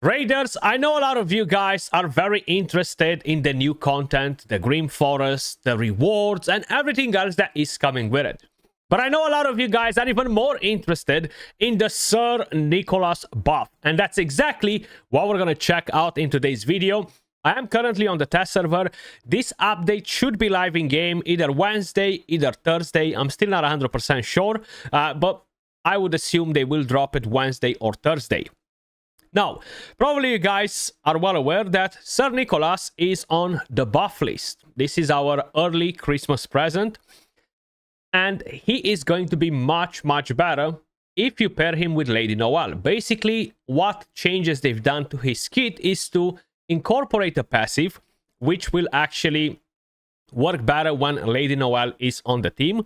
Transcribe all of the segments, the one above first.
Raiders, I know a lot of you guys are very interested in the new content, the Green Forest, the rewards, and everything else that is coming with it. But I know a lot of you guys are even more interested in the Sir Nicholas buff. And that's exactly what we're going to check out in today's video. I am currently on the test server. This update should be live in game either Wednesday, either Thursday. I'm still not 100% sure, but I would assume they will drop it Wednesday or Thursday. Now, probably you guys are well aware that Sir Nicholas is on the buff list. This is our early Christmas present. And he is going to be much better if you pair him with Lady Noelle. Basically, what changes they've done to his kit is to incorporate a passive, which will actually work better when Lady Noelle is on the team.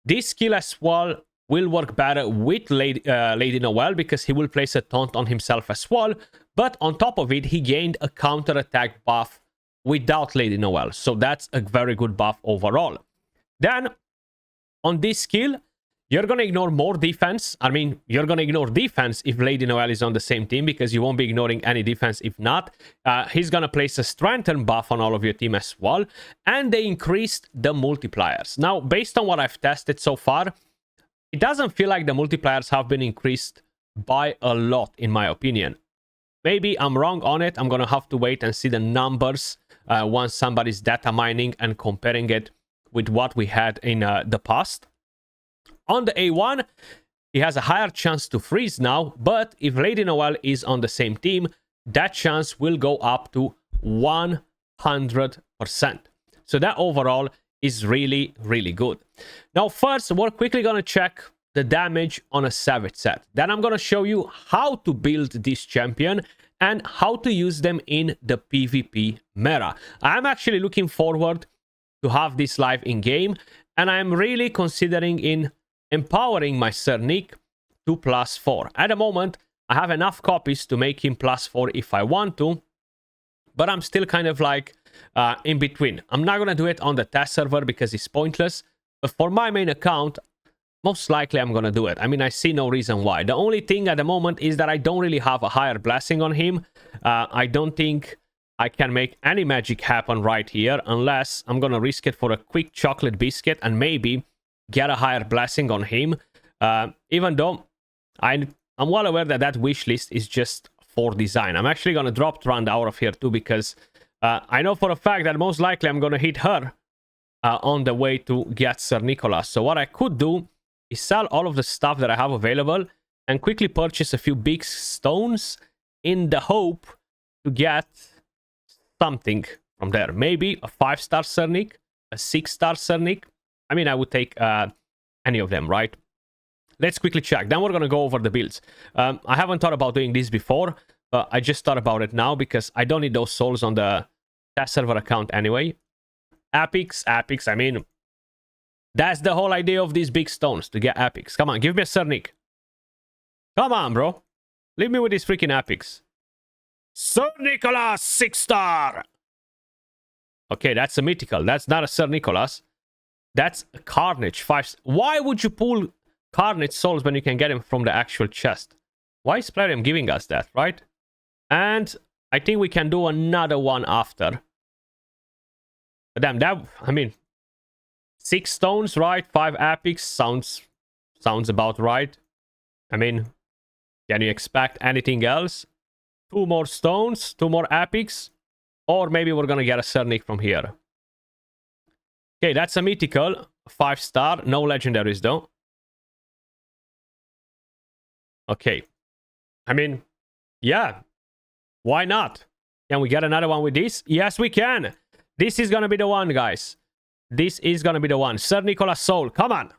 This skill as well will work better with Lady Noelle because he will place a taunt on himself as well. But on top of it, he gained a counter-attack buff without Lady Noelle. So that's a very good buff overall. Then, on this skill, you're going to ignore more defense. I mean, you're going to ignore defense if Lady Noelle is on the same team because you won't be ignoring any defense if not. He's going to place a strengthen buff on all of your team as well. And they increased the multipliers. Now, based on what I've tested so far, it doesn't feel like the multipliers have been increased by a lot, in my opinion. Maybe I'm wrong on it. I'm going to have to wait and see the numbers once somebody's data mining and comparing it with what we had in the past. On the A1, he has a higher chance to freeze now, but if Lady Noelle is on the same team, that chance will go up to 100%. So that overall is really good. Now first, we're quickly going to check the damage on a Savage set. Then I'm going to show you how to build this champion and how to use them in the PvP meta. I'm actually looking forward to have this live in game, and I'm really considering in empowering my Sir Nick to +4. At the moment, I have enough copies to make him +4 if I want to, but I'm still kind of like in between. I'm not going to do it on the test server because it's pointless, but for my main account, most likely I'm going to do it. I mean, I see no reason why. The only thing at the moment is that I don't really have a higher blessing on him. I don't think I can make any magic happen right here unless I'm going to risk it for a quick chocolate biscuit and maybe get a higher blessing on him. Even though I'm well aware that that wish list is just for design. I'm actually going to drop Trund out of here too because I know for a fact that most likely I'm going to hit her on the way to get Sir Nicholas. So what I could do is sell all of the stuff that I have available and quickly purchase a few big stones in the hope to get something from there. Maybe a 5-star Sir Nick, a 6-star Sir Nick. I mean, I would take any of them, right? Let's quickly check. Then we're going to go over the builds. I haven't thought about doing this before, but I just thought about it now because I don't need those souls on the test server account anyway. Epics. I mean, that's the whole idea of these big stones, to get epics. Come on, give me a Sir Nick. Come on, bro. Leave me with these freaking epics. Sir Nicholas, 6-star. Okay, that's a mythical. That's not a Sir Nicholas. That's a Carnage 5. Why would you pull Carnage souls when you can get them from the actual chest? Why is Plarium giving us that, right? And I think we can do another one after. But damn, that, I mean, 6 stones, right? 5 epics sounds about right. I mean, can you expect anything else? 2 more stones, 2 more epics, or maybe we're gonna get a Sir Nick from here. Okay, that's a mythical, 5-star, no legendaries though. Okay, I mean, yeah, why not? Can we get another one with this? Yes, we can. This is gonna be the one, guys. This is gonna be the one. Sir Nicholas Soul, come on.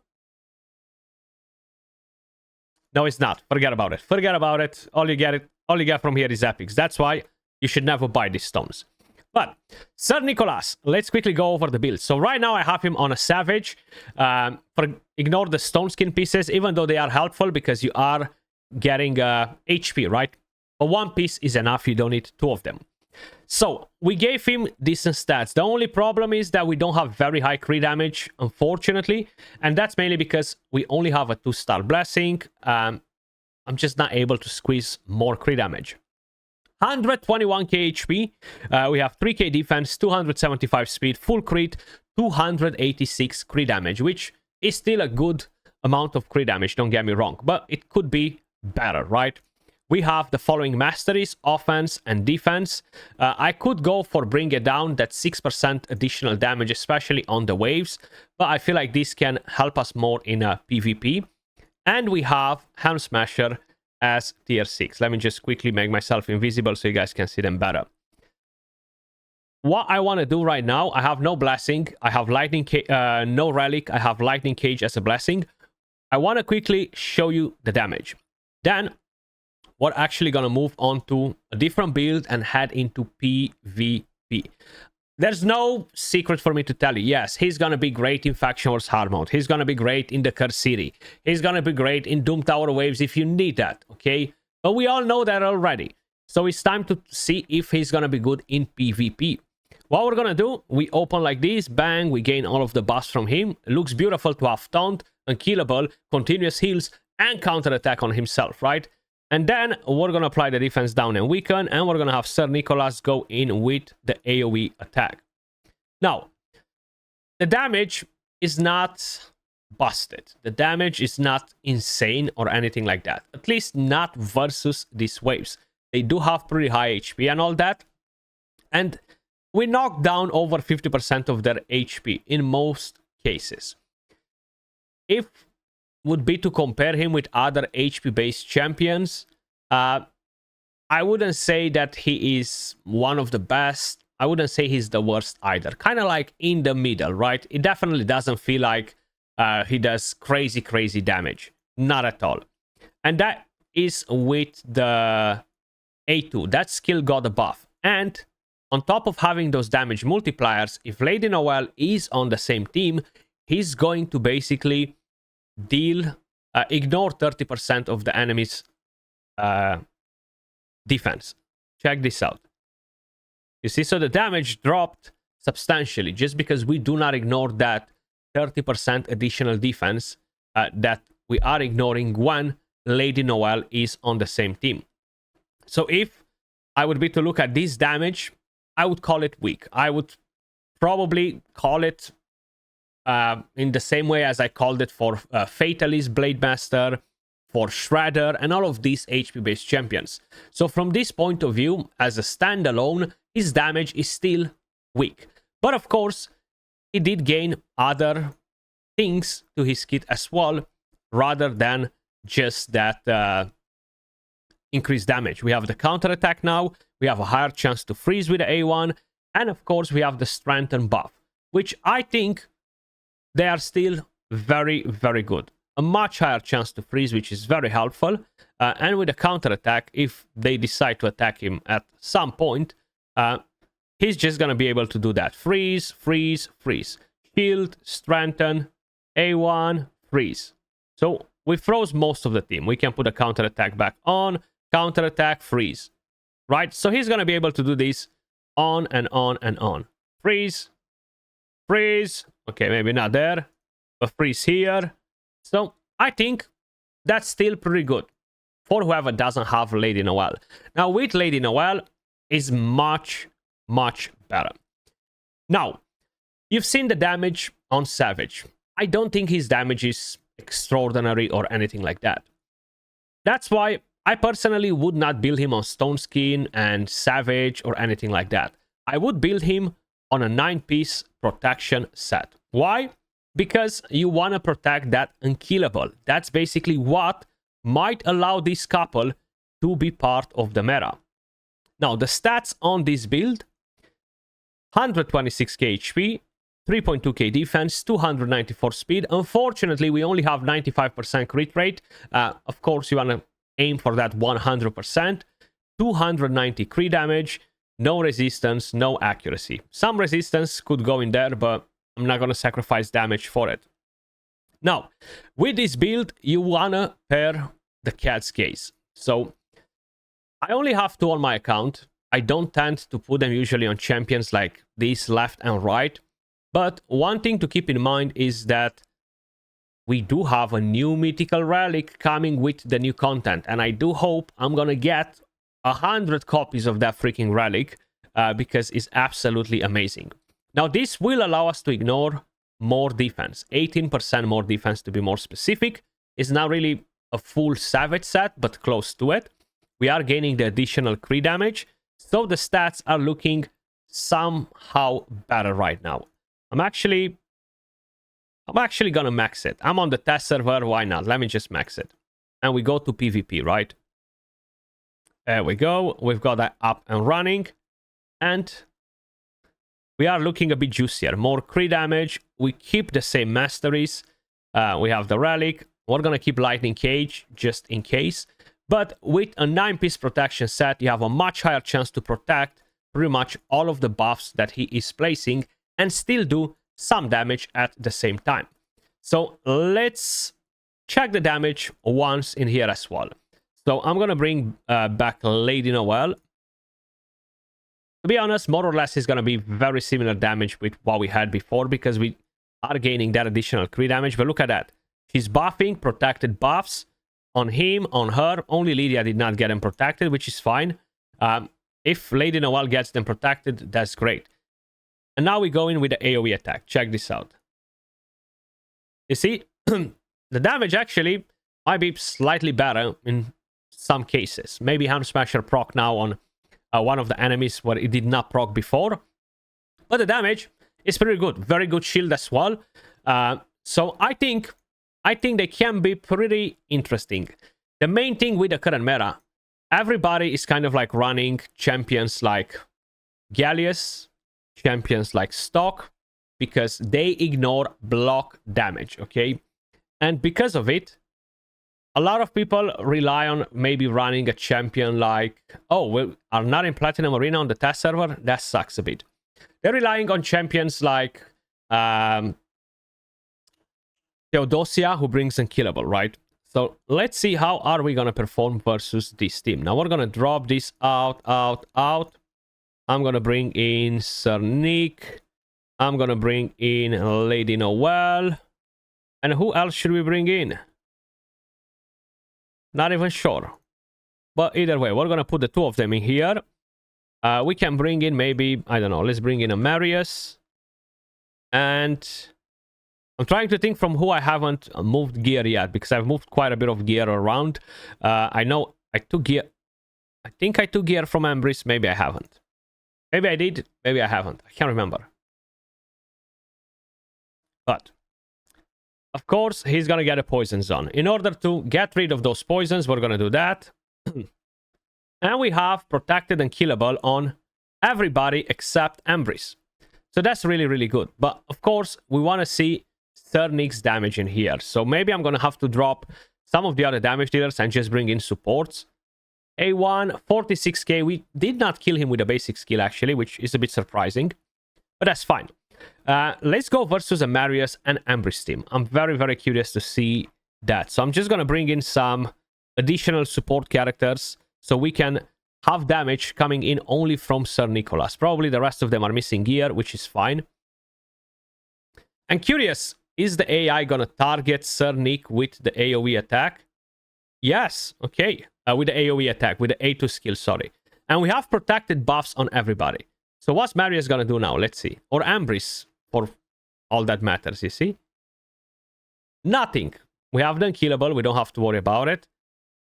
No, it's not. Forget about it. Forget about it. All you get from here is epics. That's why you should never buy these stones. But Sir Nicholas, let's quickly go over the build. So right now I have him on a Savage. Ignore the stone skin pieces, even though they are helpful because you are getting HP, right? But 1 piece is enough. You don't need 2 of them. So we gave him decent stats. The only problem is that we don't have very high crit damage, unfortunately. And that's mainly because we only have a 2-star blessing. I'm just not able to squeeze more crit damage. 121k HP. We have 3k defense, 275 speed, full crit, 286 crit damage, which is still a good amount of crit damage, don't get me wrong, but it could be better, right? We have the following masteries: offense and defense. I could go for bring it down, that 6% additional damage, especially on the waves, but I feel like this can help us more in a PvP. And we have Helm Smasher as tier 6. Let me just quickly make myself invisible so you guys can see them better. What I want to do right now, I have no blessing, I have lightning no relic, I have lightning cage as a blessing. I want to quickly show you the damage. Then we're actually going to move on to a different build and head into PvP. There's no secret for me to tell you. Yes, he's going to be great in Faction Wars hard mode. He's going to be great in the Curse City. He's going to be great in Doom Tower Waves if you need that, okay? But we all know that already. So it's time to see if he's going to be good in PvP. What we're going to do, we open like this, bang, we gain all of the buffs from him. It looks beautiful to have Taunt, Unkillable, Continuous Heals, and Counterattack on himself, right? And then we're going to apply the defense down and weaken, and we're going to have Sir Nicholas go in with the AoE attack. Now, the damage is not busted. The damage is not insane or anything like that. At least not versus these waves. They do have pretty high HP and all that. And we knock down over 50% of their HP in most cases. If would be to compare him with other HP based champions, I wouldn't say that he is one of the best. I wouldn't say he's the worst either. Kind of like in the middle, right? It definitely doesn't feel like he does crazy damage. Not at all. And that is with the A2. That skill got a buff. And on top of having those damage multipliers, if Lady Noelle is on the same team, he's going to basically ignore 30% of the enemy's defense. Check this out. You see, so the damage dropped substantially just because we do not ignore that 30% additional defense that we are ignoring when Lady Noelle is on the same team. So if I would be to look at this damage, I would call it weak. I would probably call it in the same way as I called it for Fatalist, Blade Master, for Shredder, and all of these HP-based champions. So from this point of view, as a standalone, his damage is still weak. But of course, he did gain other things to his kit as well, rather than just that increased damage. We have the counterattack now, we have a higher chance to freeze with the A1, and of course we have the strengthen buff, which I think they are still very good. A much higher chance to freeze, which is very helpful. And with the counterattack, if they decide to attack him at some point, he's just going to be able to do that. Freeze, freeze, freeze. Shield, strengthen, A1, freeze. So we froze most of the team. We can put a counterattack back on, counterattack, freeze. Right? So he's going to be able to do this on and on and on. Freeze, freeze. Okay, maybe not there, but freeze here. So I think that's still pretty good for whoever doesn't have Lady Noelle. Now with Lady Noelle is much better. Now, you've seen the damage on Savage. I don't think his damage is extraordinary or anything like that. That's why I personally would not build him on Stone Skin and Savage or anything like that. I would build him on a 9-piece protection set. Why? Because you want to protect that unkillable. That's basically what might allow this couple to be part of the meta. Now, the stats on this build: 126k HP, 3.2k defense, 294 speed. Unfortunately, we only have 95% crit rate. Of course, you want to aim for that 100%. 290 crit damage, no resistance, no accuracy. Some resistance could go in there, but I'm not going to sacrifice damage for it. Now, with this build, you want to pair the Cat's Gaze. So, I only have 2 on my account. I don't tend to put them usually on champions like this, left and right. But one thing to keep in mind is that we do have a new mythical relic coming with the new content. And I do hope I'm going to get 100 copies of that freaking relic because it's absolutely amazing. Now, this will allow us to ignore more defense, 18% more defense to be more specific. It's not really a full Savage set, but close to it. We are gaining the additional crit damage, so the stats are looking somehow better right now. I'm actually gonna max it. I'm on the test server, why not? Let me just max it. And we go to PvP, right? There we go. We've got that up and running. And we are looking a bit juicier. More crit damage. We keep the same masteries. We have the relic. We're going to keep Lightning Cage just in case. But with a 9-piece protection set, you have a much higher chance to protect pretty much all of the buffs that he is placing and still do some damage at the same time. So let's check the damage once in here as well. So I'm going to bring back Lady Noelle. To be honest, more or less is going to be very similar damage with what we had before because we are gaining that additional crit damage. But look at that. She's buffing protected buffs on him, on her. Only Lydia did not get them protected, which is fine. If Lady Noelle gets them protected, that's great. And now we go in with the AoE attack. Check this out. You see, the damage actually might be slightly better in some cases. Maybe Hand Smasher proc now on one of the enemies where it did not proc before. But the damage is pretty good. Very good shield as well. So I think they can be pretty interesting. The main thing with the current meta, everybody is kind of like running champions like Gallius, champions like Stock, because they ignore block damage, okay? And because of it, a lot of people rely on maybe running a champion like... Oh, we are not in Platinum Arena on the test server? That sucks a bit. They're relying on champions like Theodosia, who brings Unkillable, right? So let's see how are we going to perform versus this team. Now we're going to drop this out. I'm going to bring in Sir Nick. I'm going to bring in Lady Noelle. And who else should we bring in? Not even sure. But either way, we're going to put the two of them in here. We can bring in maybe, I don't know, let's bring in a Marius. And I'm trying to think from who I haven't moved gear yet, because I've moved quite a bit of gear around. I know I took gear. I think I took gear from Embrace. Maybe I haven't. Maybe I did. Maybe I haven't. I can't remember. But of course, he's going to get a poison zone. In order to get rid of those poisons, we're going to do that. And we have protected and killable on everybody except Embrace. So that's really, really good. But of course, we want to see Sir Nick's damage in here. So maybe I'm going to have to drop some of the other damage dealers and just bring in supports. A1, 46k. We did not kill him with a basic skill, actually, which is a bit surprising. But that's fine. Let's go versus a Marius and Embrace team. I'm very, very curious to see that. So I'm just going to bring in some additional support characters so we can have damage coming in only from Sir Nicholas. Probably the rest of them are missing gear, which is fine. And curious, is the AI going to target Sir Nick with the AoE attack? Yes, okay. With the AoE attack, with the A2 skill, sorry. And we have protected buffs on everybody. So what's Marius going to do now? Let's see. Or Embrace, for all that matters, you see? Nothing. We have the Unkillable. We don't have to worry about it.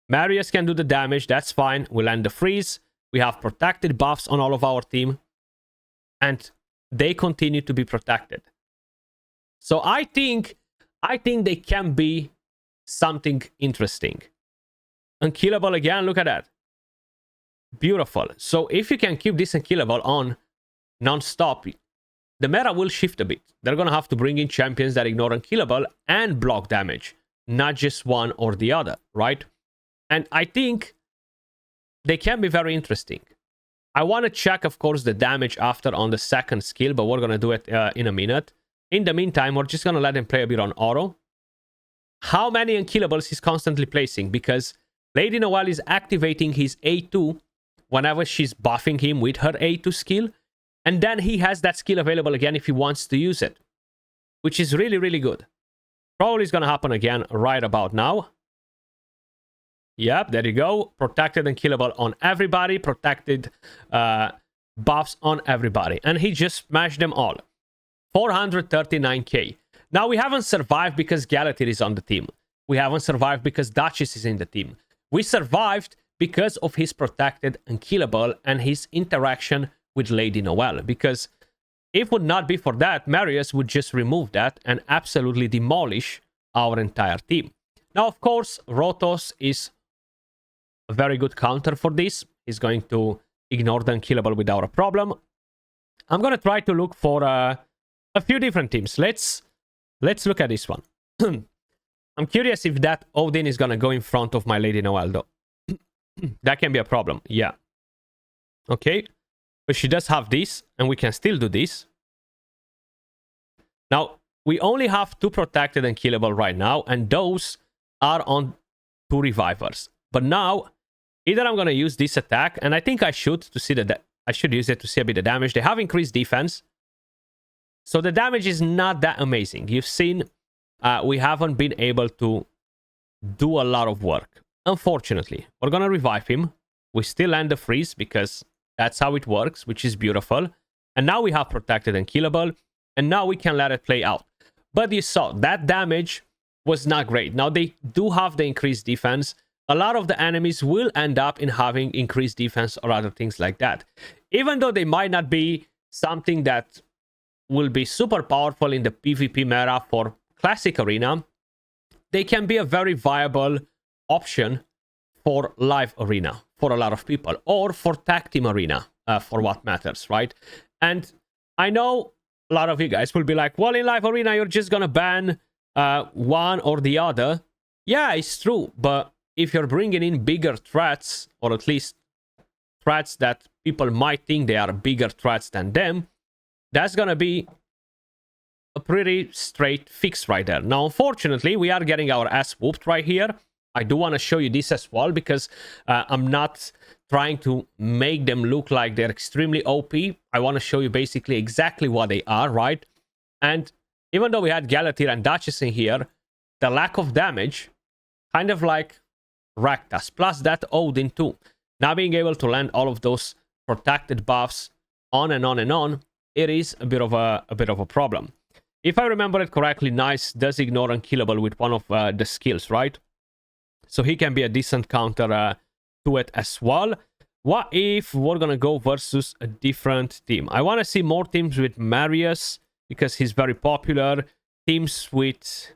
Marius can do the damage. That's fine. We'll end the freeze. We have protected buffs on all of our team. And they continue to be protected. So I think they can be something interesting. Unkillable again. Look at that. Beautiful. So if you can keep this Unkillable on non-stop, the meta will shift a bit. They're going to have to bring in champions that ignore Unkillable and block damage, not just one or the other, right? And I think they can be very interesting. I want to check, of course, the damage after on the second skill, but we're going to do it in a minute. In the meantime, we're just going to let him play a bit on auto. How many Unkillables he's constantly placing? Because Lady Noelle is activating his A2 whenever she's buffing him with her A2 skill. And then he has that skill available again if he wants to use it. Which is really, really good. Probably is going to happen again right about now. Yep, there you go. Protected and killable on everybody. Protected buffs on everybody. And he just smashed them all. 439k. Now, we haven't survived because Galatir is on the team. We haven't survived because Duchess is in the team. We survived because of his protected and killable and his interaction with Lady Noelle. Because if it would not be for that, Marius would just remove that and absolutely demolish our entire team. Now, of course, Rotos is a very good counter for this. He's going to ignore the unkillable without a problem. I'm going to try to look for a few different teams. Let's look at this one. I'm curious if that Odin is going to go in front of my Lady Noelle, though. That can be a problem. Yeah. Okay. But she does have this, and we can still do this. Now, we only have 2 protected and killable right now, and those are on 2 revivers. But now, either I'm going to use this attack, and I think I should to see I should use it to see a bit of damage. They have increased defense, so the damage is not that amazing. You've seen we haven't been able to do a lot of work. Unfortunately, we're going to revive him. We still land the freeze because that's how it works, which is beautiful. And now we have protected and killable, and now we can let it play out. But you saw that damage was not great. Now they do have the increased defense. A lot of the enemies will end up in having increased defense or other things like that. Even though they might not be something that will be super powerful in the PvP meta for Classic Arena, they can be a very viable option for Live Arena for a lot of people, or for Tag Team Arena for what matters, right? And I know a lot of you guys will be like, well, in Live Arena, you're just gonna ban one or the other. Yeah, it's true, but if you're bringing in bigger threats, or at least threats that people might think they are bigger threats than them, that's gonna be a pretty straight fix right there. Now, unfortunately, we are getting our ass whooped right here. I do want to show you this as well, because I'm not trying to make them look like they're extremely OP. I want to show you basically exactly what they are, right? And even though we had Galatir and Duchess in here, the lack of damage kind of like wrecked us. Plus that Odin too. Now being able to land all of those protected buffs on and on and on, it is a bit of a problem. If I remember it correctly, Nice does ignore unkillable with one of the skills, right? So he can be a decent counter to it as well. What if we're gonna go versus a different team? I want to see more teams with Marius because he's very popular. Teams with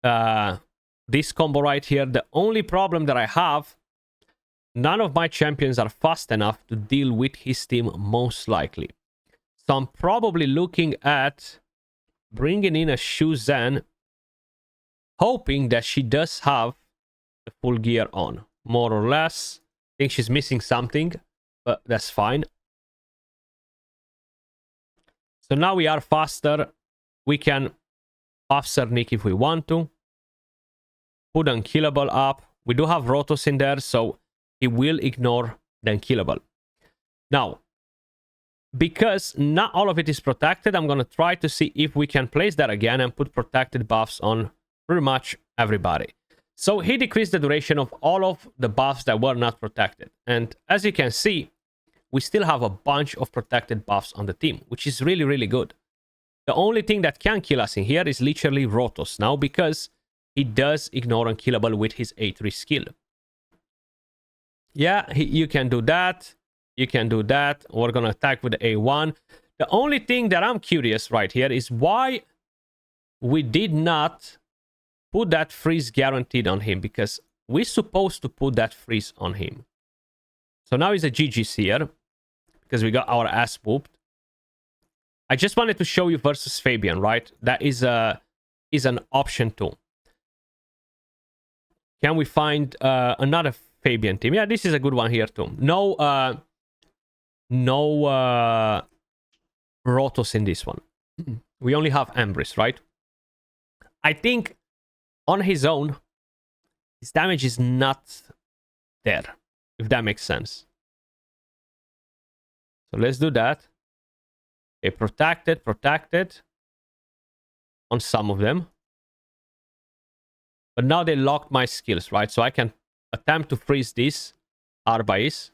this combo right here. The only problem that I have, none of my champions are fast enough to deal with his team, most likely. So I'm probably looking at bringing in a Shu Zhen, hoping that she does have the full gear on, more or less. I think she's missing something, but that's fine. So now we are faster. We can buff Cernic if we want to. Put Unkillable up. We do have Rotos in there, so he will ignore the Unkillable. Now, because not all of it is protected, I'm going to try to see if we can place that again and put protected buffs on pretty much everybody. So he decreased the duration of all of the buffs that were not protected. And as you can see, we still have a bunch of protected buffs on the team, which is really, really good. The only thing that can kill us in here is literally Rotos now, because he does ignore unkillable with his A3 skill. Yeah, you can do that. You can do that. We're going to attack with the A1. The only thing that I'm curious right here is why we did not put that freeze guaranteed on him, because we're supposed to put that freeze on him. So now he's a GG's here because we got our ass whooped. I just wanted to show you versus Fabian, right? That is an option too. Can we find another Fabian team? Yeah, this is a good one here too. No Rotos in this one. We only have Embrace, right? I think on his own, his damage is not there, if that makes sense. So let's do that. Okay, protected on some of them. But now they locked my skills, right? So I can attempt to freeze this Arbais.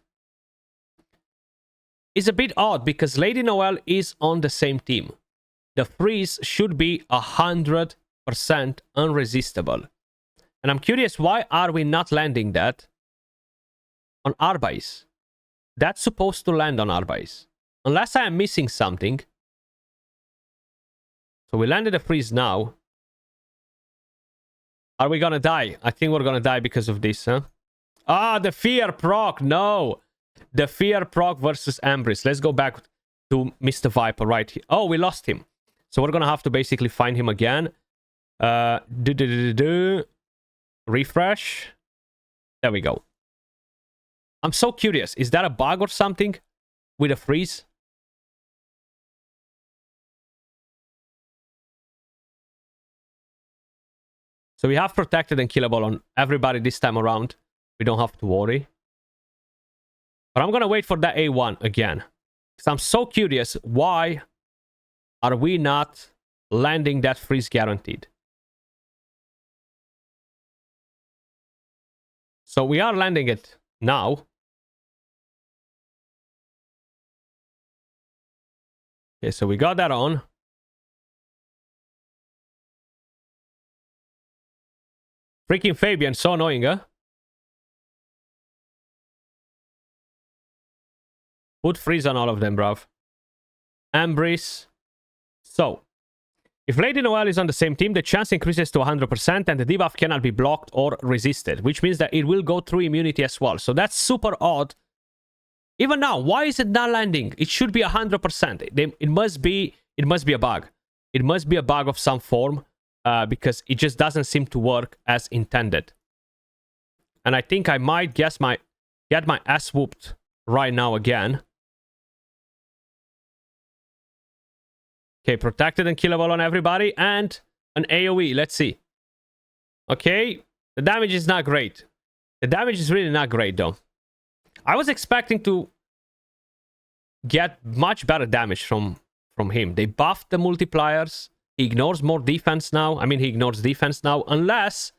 It's a bit odd because Lady Noel is on the same team. The freeze should be 100% unresistible. And I'm curious, why are we not landing that on Arbais? That's supposed to land on Arbais. Unless I am missing something. So we landed a freeze now. Are we gonna die? I think we're gonna die because of this, huh? Ah, the fear proc. No. The fear proc versus Ambris. Let's go back to Mr. Viper right here. Oh, we lost him. So we're gonna have to basically find him again. Refresh. There we go. I'm so curious. Is that a bug or something with a freeze? So we have protected and killable on everybody this time around. We don't have to worry. But I'm going to wait for that A1 again. Because I'm so curious, why are we not landing that freeze guaranteed? So we are landing it now. Okay, so we got that on. Freaking Fabian, so annoying, huh? Put freeze on all of them, bruv. Ambris. So, if Lady Noel is on the same team, the chance increases to 100% and the debuff cannot be blocked or resisted, which means that it will go through immunity as well. So that's super odd. Even now, why is it not landing? It should be 100%. It must be a bug. It must be a bug of some form. Because it just doesn't seem to work as intended. And I think I might get my ass whooped right now again. Okay, protected and killable on everybody. And an AoE. Let's see. Okay, the damage is not great. The damage is really not great, though. I was expecting to get much better damage from him. They buffed the multipliers. He ignores more defense now. I mean, he ignores defense now. Unless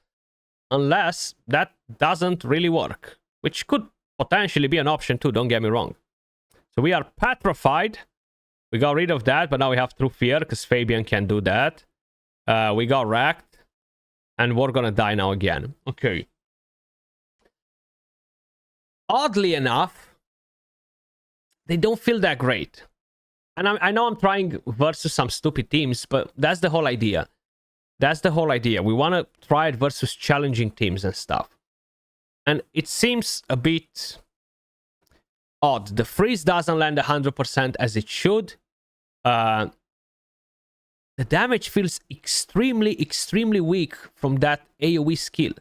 that doesn't really work. Which could potentially be an option too, don't get me wrong. So we are petrified. We got rid of that, but now we have True Fear, because Fabian can do that. We got wrecked. And we're gonna die now again. Okay. Oddly enough, they don't feel that great. And I know I'm trying versus some stupid teams, but that's the whole idea. That's the whole idea. We want to try it versus challenging teams and stuff. And it seems a bit odd. The freeze doesn't land 100% as it should. The damage feels extremely, extremely weak from that AoE skill.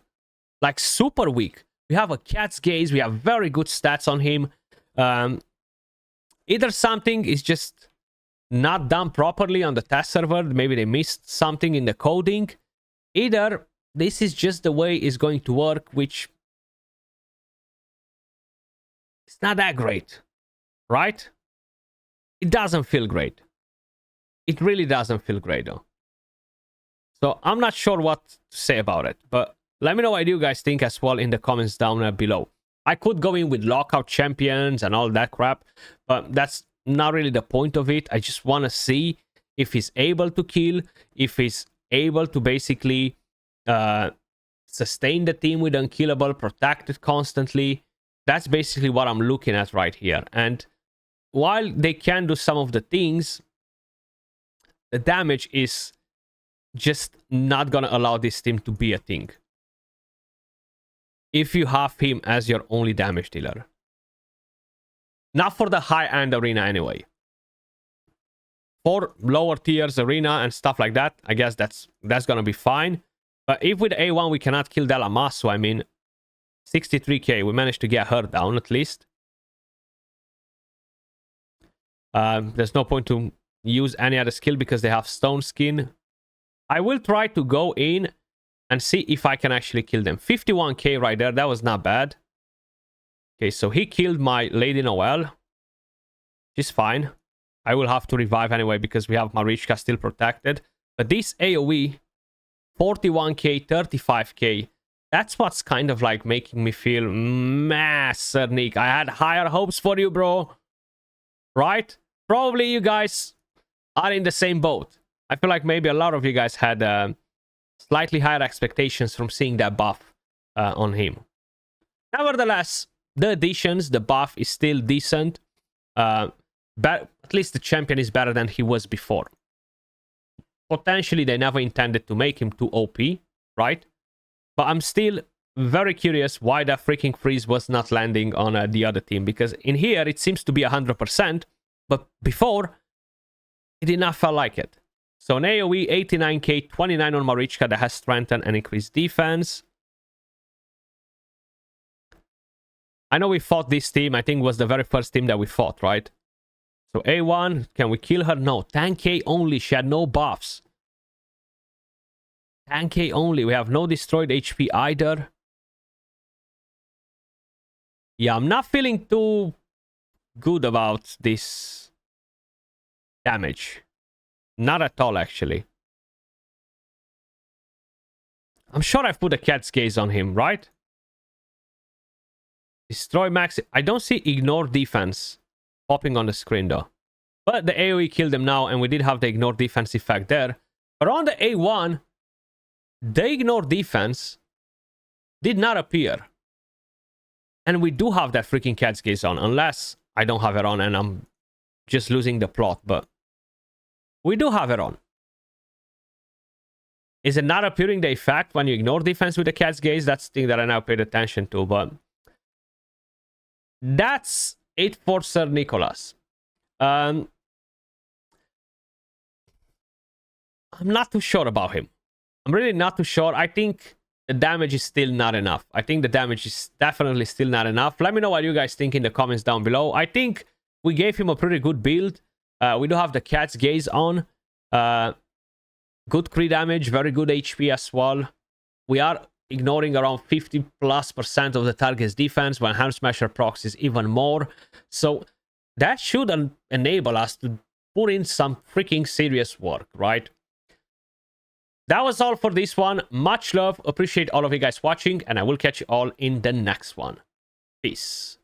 Like super weak. We have a cat's gaze. We have very good stats on him. Either something is just not done properly on the test server. Maybe they missed something in the coding. Either this is just the way it's going to work, which it's not that great, right? It doesn't feel great. It really doesn't feel great, though. So I'm not sure what to say about it, but let me know what you guys think as well in the comments down below. I could go in with lockout champions and all that crap, but that's not really the point of it. I just want to see if he's able to kill, if he's able to basically sustain the team with unkillable, protect it constantly. That's basically what I'm looking at right here. And while they can do some of the things, the damage is just not going to allow this team to be a thing. If you have him as your only damage dealer. Not for the high-end arena anyway. For lower tiers arena and stuff like that, I guess that's going to be fine. But if with A1 we cannot kill Delamasso, I mean, 63k, we managed to get her down at least. There's no point to use any other skill because they have stone skin. I will try to go in and see if I can actually kill them. 51k right there. That was not bad. Okay, so he killed my Lady Noel. She's fine. I will have to revive anyway because we have Marichka still protected. But this AoE 41k, 35k. That's what's kind of like making me feel, Sir Nick, I had higher hopes for you, bro. Right? Probably you guys are in the same boat. I feel like maybe a lot of you guys had slightly higher expectations from seeing that buff on him. Nevertheless, the additions, the buff is still decent. At least the champion is better than he was before. Potentially, they never intended to make him too OP, right? But I'm still very curious why that freaking freeze was not landing on the other team. Because in here, it seems to be 100%. But before, it did not feel like it. So an AoE, 89k, 29 on Marichka that has strengthened and increased defense. I know we fought this team. I think it was the very first team that we fought, right? So A1, can we kill her? No, 10k only. She had no buffs. 10k only. We have no destroyed HP either. Yeah, I'm not feeling too good about this damage. Not at all, actually. I'm sure I've put a cat's gaze on him, right? Destroy max. I don't see ignore defense popping on the screen, though. But the AoE killed him now, and we did have the ignore defense effect there. But on the A1, the ignore defense did not appear. And we do have that freaking cat's gaze on, unless I don't have it on and I'm just losing the plot, but we do have it on. Is it not appearing the effect when you ignore defense with the cat's gaze? That's the thing that I now paid attention to, but that's it for Sir Nicholas. I'm not too sure about him. I'm really not too sure. I think the damage is still not enough. I think the damage is definitely still not enough. Let me know what you guys think in the comments down below. I think we gave him a pretty good build. We do have the cat's gaze on. Good crit damage, very good HP as well. We are ignoring around 50+% of the target's defense, when Hand Smasher procs is even more. So that should enable us to put in some freaking serious work, right? That was all for this one. Much love. Appreciate all of you guys watching, and I will catch you all in the next one. Peace.